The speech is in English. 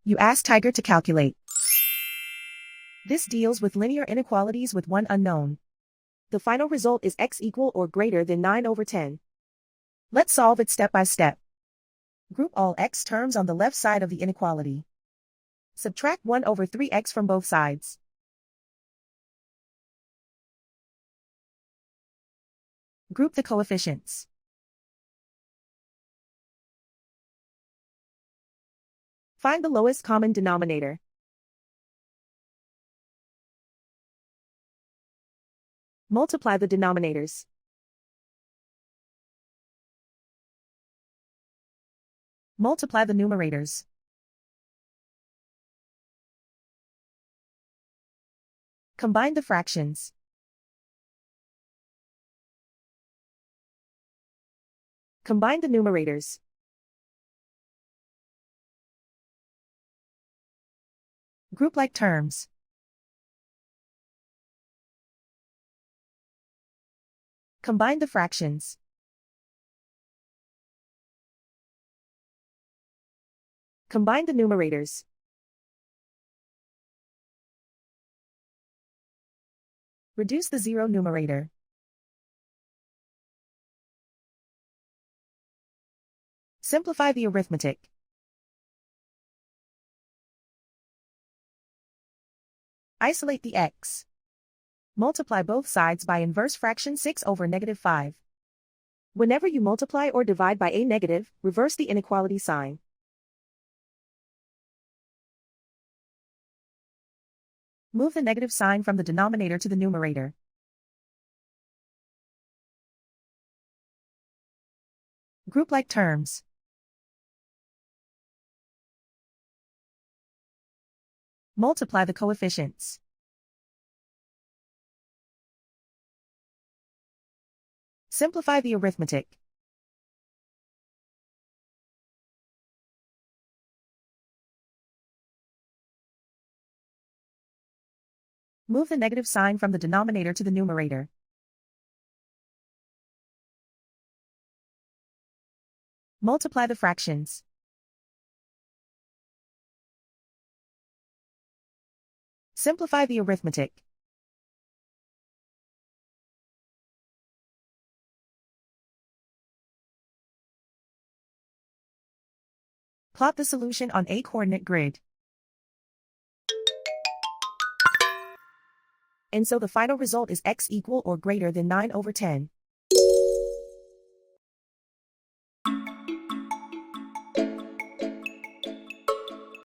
You ask Tiger to calculate. This deals with linear inequalities with one unknown. The final result is x equal or greater than 9/10. Let's solve it step by step. Group all x terms on the left side of the inequality. Subtract 1/3x from both sides. Group the coefficients. Find the lowest common denominator. Multiply the denominators. Multiply the numerators. Combine the fractions. Combine the numerators. Group like terms. Combine the fractions. Combine the numerators. Reduce the zero numerator. Simplify the arithmetic. Isolate the x. Multiply both sides by inverse fraction 6/-5. Whenever you multiply or divide by a negative, reverse the inequality sign. Move the negative sign from the denominator to the numerator. Group like terms. Multiply the coefficients. Simplify the arithmetic. Move the negative sign from the denominator to the numerator. Multiply the fractions. Simplify the arithmetic. Plot the solution on a coordinate grid. And so the final result is x equal or greater than 9/10.